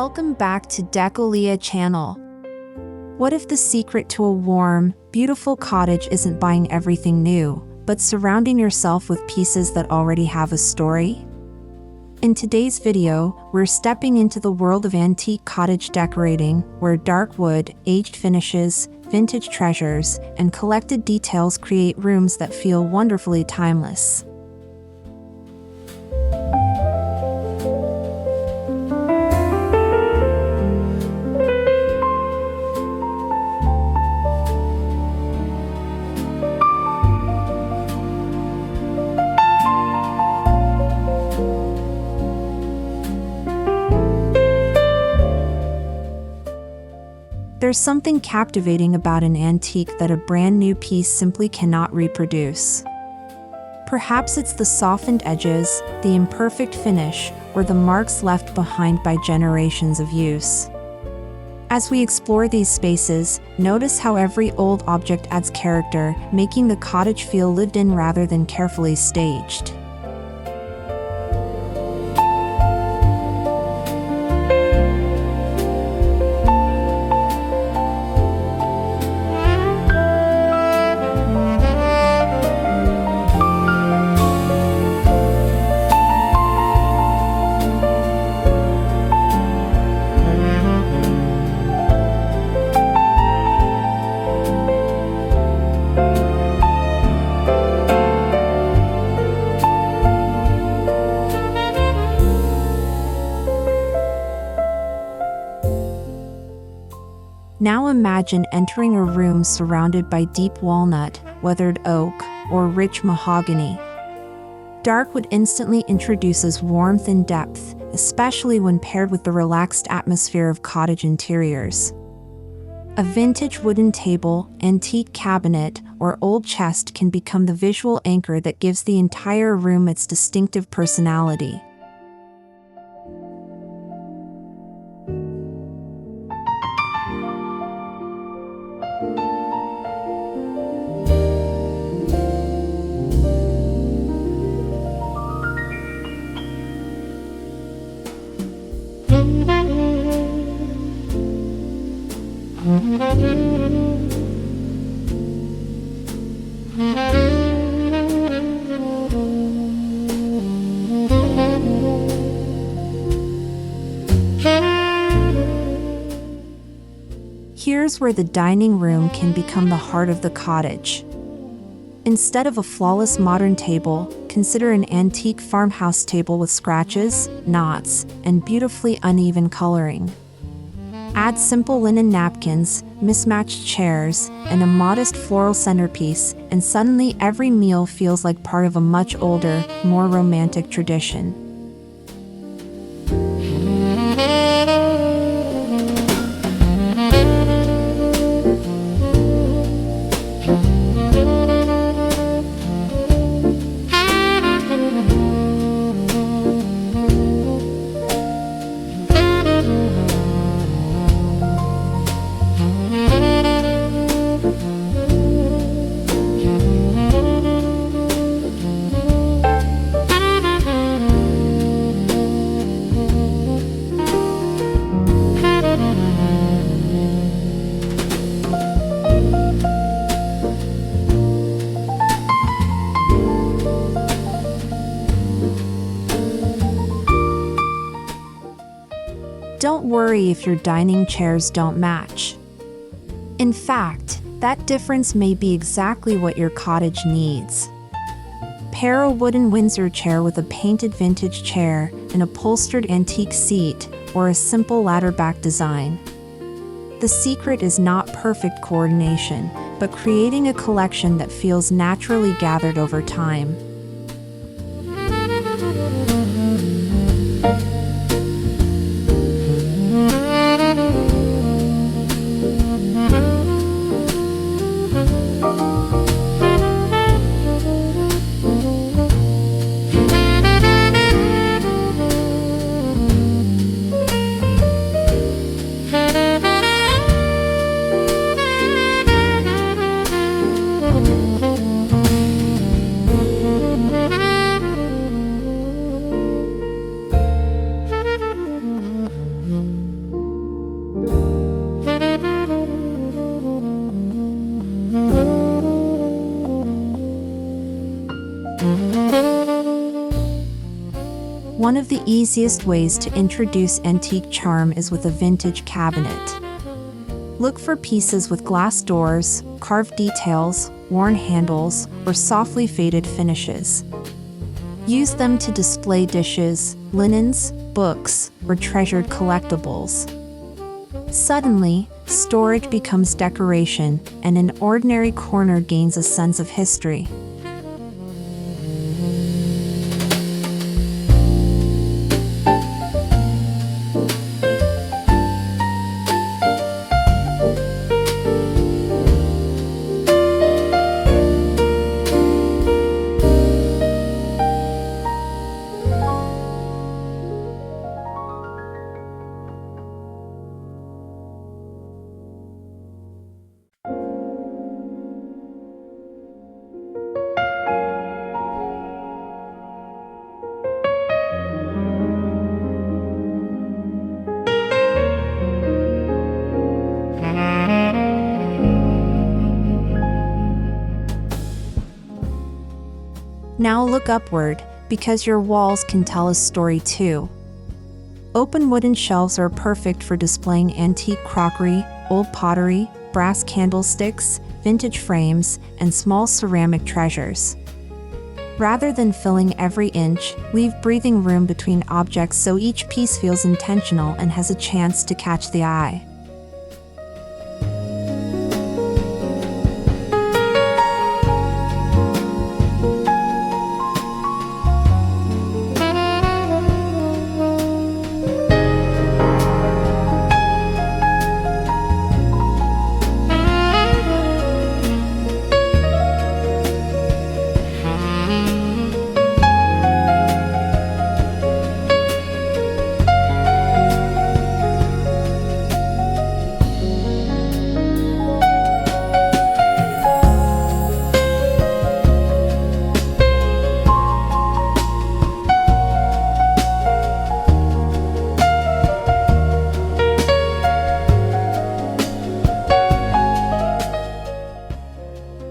Welcome back to Decor channel. What if the secret to a warm, beautiful cottage isn't buying everything new, but surrounding yourself with pieces that already have a story? In today's video, we're stepping into the world of antique cottage decorating, where dark wood, aged finishes, vintage treasures, and collected details create rooms that feel wonderfully timeless. There's something captivating about an antique that a brand new piece simply cannot reproduce. Perhaps it's the softened edges, the imperfect finish, or the marks left behind by generations of use. As we explore these spaces, notice how every old object adds character, making the cottage feel lived in rather than carefully staged. Now imagine entering a room surrounded by deep walnut, weathered oak, or rich mahogany. Dark wood instantly introduces warmth and depth, especially when paired with the relaxed atmosphere of cottage interiors. A vintage wooden table, antique cabinet, or old chest can become the visual anchor that gives the entire room its distinctive personality. Here's where the dining room can become the heart of the cottage. Instead of a flawless modern table, consider an antique farmhouse table with scratches, knots, and beautifully uneven coloring. Add simple linen napkins, mismatched chairs, and a modest floral centerpiece, and suddenly every meal feels like part of a much older, more romantic tradition. Don't worry if your dining chairs don't match. In fact, that difference may be exactly what your cottage needs. Pair a wooden Windsor chair with a painted vintage chair, an upholstered antique seat, or a simple ladder-back design. The secret is not perfect coordination, but creating a collection that feels naturally gathered over time. One of the easiest ways to introduce antique charm is with a vintage cabinet. Look for pieces with glass doors, carved details, worn handles, or softly faded finishes. Use them to display dishes, linens, books, or treasured collectibles. Suddenly, storage becomes decoration, and an ordinary corner gains a sense of history. Now look upward, because your walls can tell a story too. Open wooden shelves are perfect for displaying antique crockery, old pottery, brass candlesticks, vintage frames, and small ceramic treasures. Rather than filling every inch, leave breathing room between objects so each piece feels intentional and has a chance to catch the eye.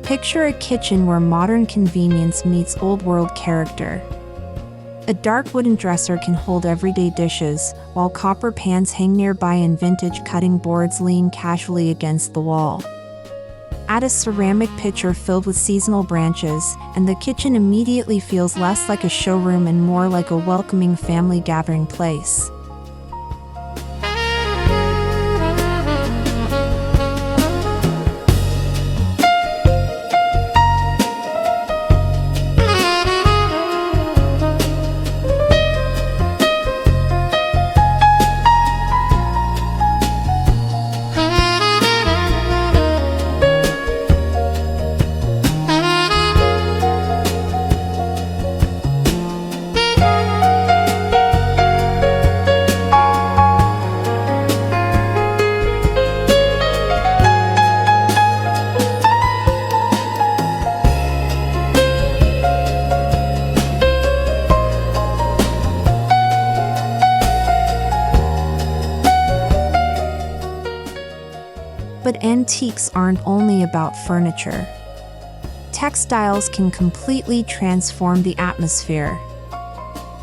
Picture a kitchen where modern convenience meets old-world character. A dark wooden dresser can hold everyday dishes, while copper pans hang nearby and vintage cutting boards lean casually against the wall. Add a ceramic pitcher filled with seasonal branches, and the kitchen immediately feels less like a showroom and more like a welcoming family gathering place. But antiques aren't only about furniture. Textiles can completely transform the atmosphere.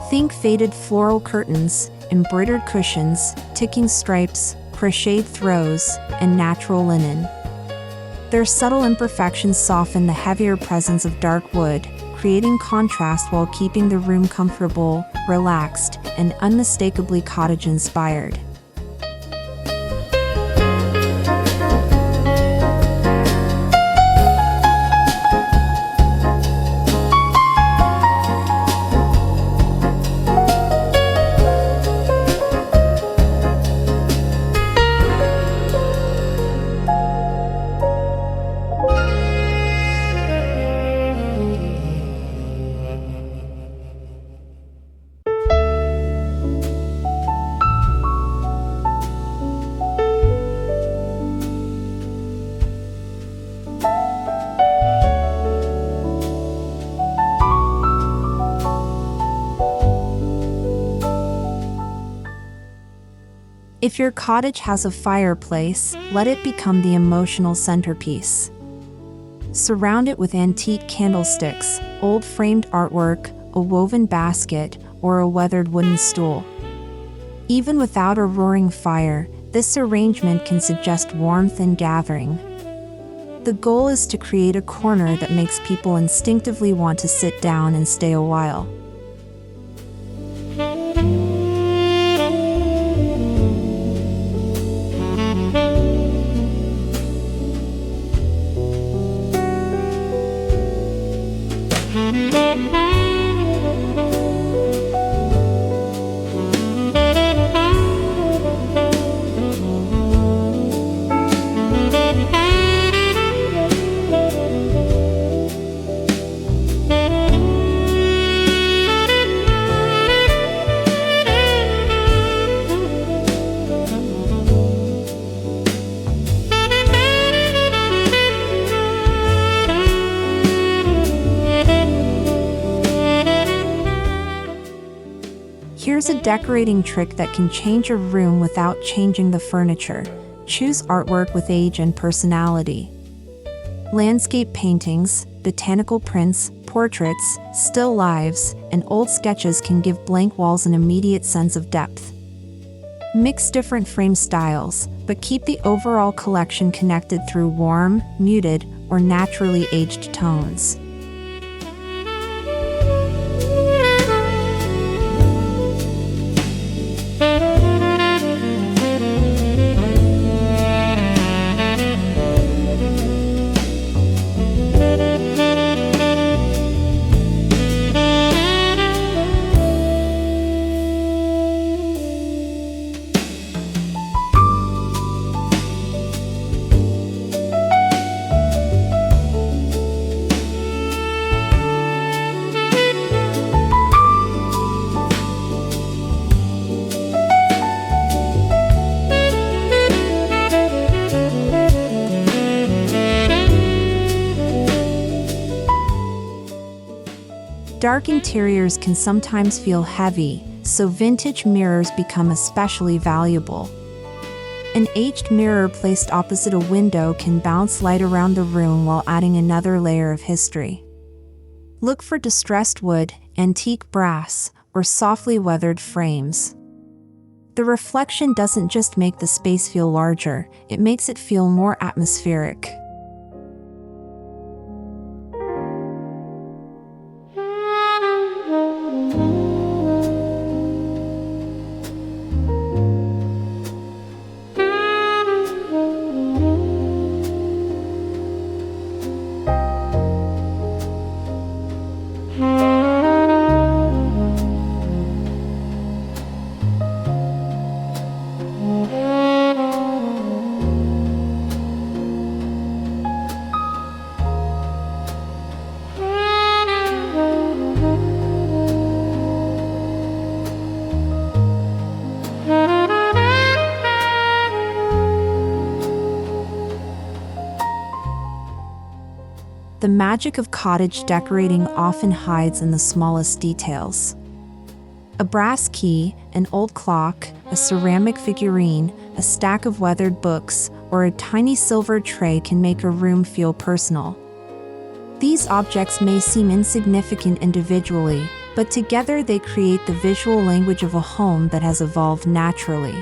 Think faded floral curtains, embroidered cushions, ticking stripes, crocheted throws, and natural linen. Their subtle imperfections soften the heavier presence of dark wood, creating contrast while keeping the room comfortable, relaxed, and unmistakably cottage-inspired. If your cottage has a fireplace, let it become the emotional centerpiece. Surround it with antique candlesticks, old framed artwork, a woven basket, or a weathered wooden stool. Even without a roaring fire, this arrangement can suggest warmth and gathering. The goal is to create a corner that makes people instinctively want to sit down and stay a while. Here's a decorating trick that can change a room without changing the furniture. Choose artwork with age and personality. Landscape paintings, botanical prints, portraits, still lifes, and old sketches can give blank walls an immediate sense of depth. Mix different frame styles, but keep the overall collection connected through warm, muted, or naturally aged tones. Dark interiors can sometimes feel heavy, so vintage mirrors become especially valuable. An aged mirror placed opposite a window can bounce light around the room while adding another layer of history. Look for distressed wood, antique brass, or softly weathered frames. The reflection doesn't just make the space feel larger, it makes it feel more atmospheric. The magic of cottage decorating often hides in the smallest details. A brass key, an old clock, a ceramic figurine, a stack of weathered books, or a tiny silver tray can make a room feel personal. These objects may seem insignificant individually, but together they create the visual language of a home that has evolved naturally.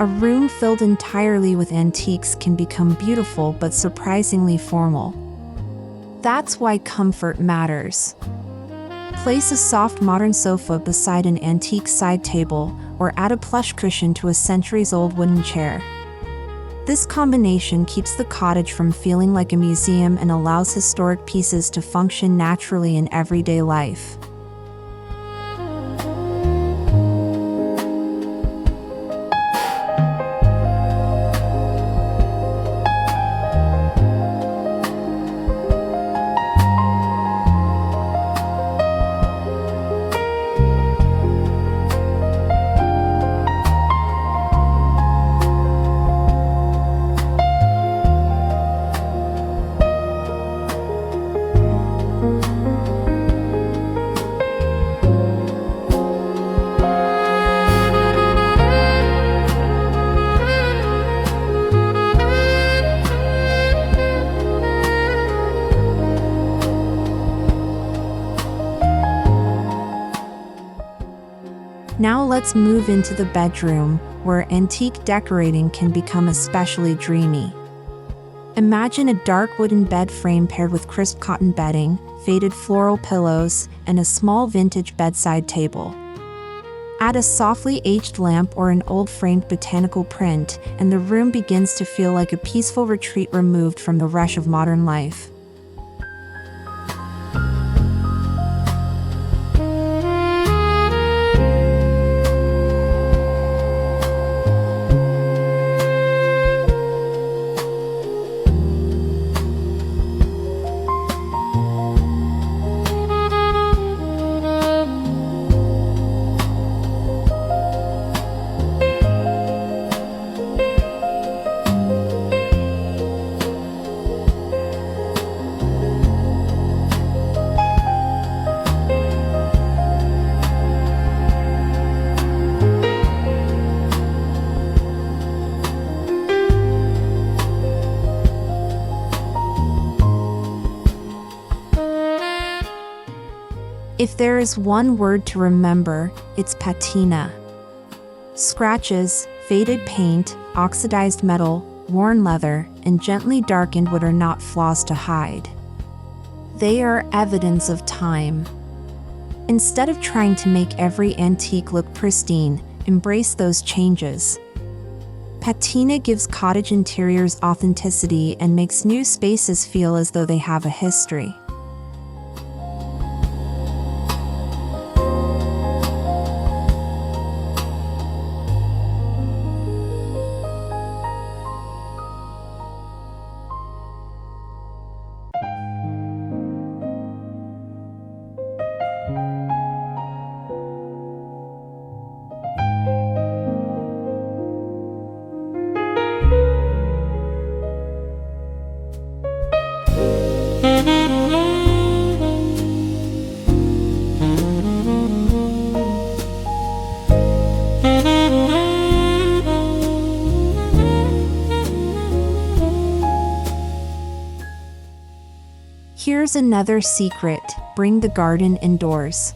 A room filled entirely with antiques can become beautiful but surprisingly formal. That's why comfort matters. Place a soft modern sofa beside an antique side table, or add a plush cushion to a centuries-old wooden chair. This combination keeps the cottage from feeling like a museum and allows historic pieces to function naturally in everyday life. Now let's move into the bedroom, where antique decorating can become especially dreamy. Imagine a dark wooden bed frame paired with crisp cotton bedding, faded floral pillows, and a small vintage bedside table. Add a softly aged lamp or an old framed botanical print, and the room begins to feel like a peaceful retreat removed from the rush of modern life. If there is one word to remember, it's patina. Scratches, faded paint, oxidized metal, worn leather, and gently darkened wood are not flaws to hide. They are evidence of time. Instead of trying to make every antique look pristine, embrace those changes. Patina gives cottage interiors authenticity and makes new spaces feel as though they have a history. Here's another secret: bring the garden indoors.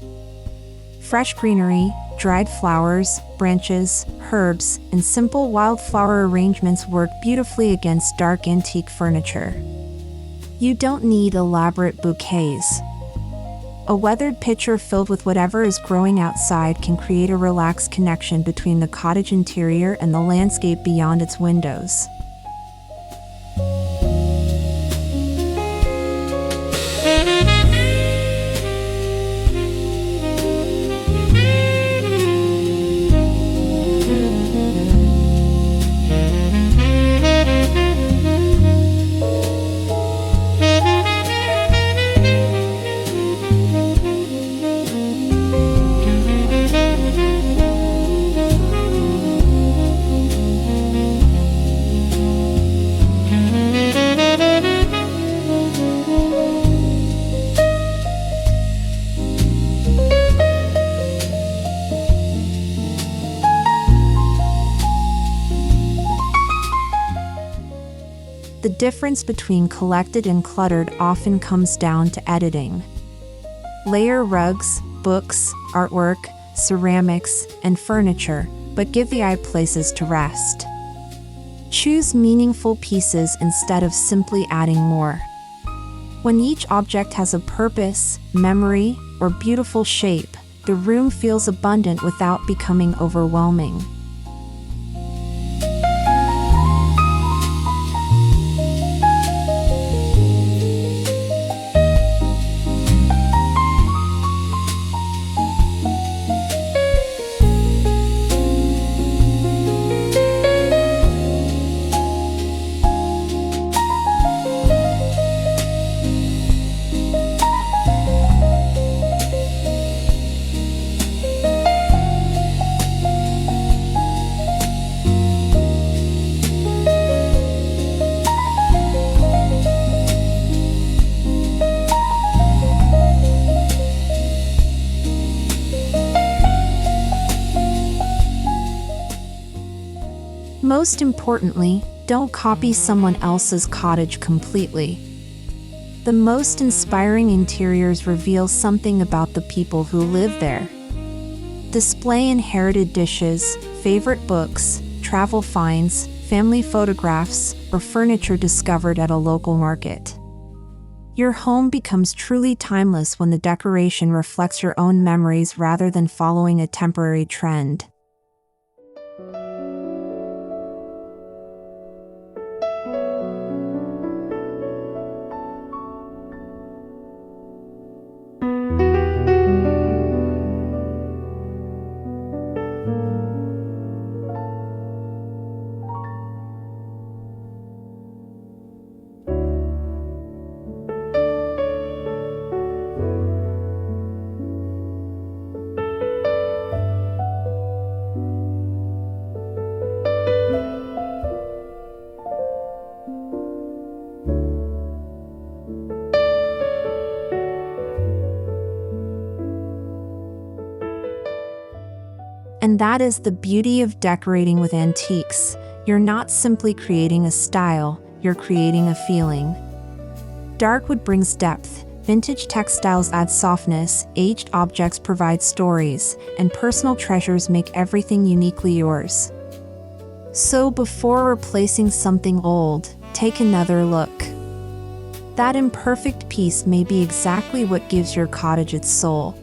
Fresh greenery, dried flowers, branches, herbs, and simple wildflower arrangements work beautifully against dark antique furniture. You don't need elaborate bouquets. A weathered pitcher filled with whatever is growing outside can create a relaxed connection between the cottage interior and the landscape beyond its windows. The difference between collected and cluttered often comes down to editing. Layer rugs, books, artwork, ceramics, and furniture, but give the eye places to rest. Choose meaningful pieces instead of simply adding more. When each object has a purpose, memory, or beautiful shape, the room feels abundant without becoming overwhelming. Most importantly, don't copy someone else's cottage completely. The most inspiring interiors reveal something about the people who live there. Display inherited dishes, favorite books, travel finds, family photographs, or furniture discovered at a local market. Your home becomes truly timeless when the decoration reflects your own memories rather than following a temporary trend. And that is the beauty of decorating with antiques. You're not simply creating a style, you're creating a feeling. Dark wood brings depth, vintage textiles add softness, aged objects provide stories, and personal treasures make everything uniquely yours. So before replacing something old, take another look. That imperfect piece may be exactly what gives your cottage its soul.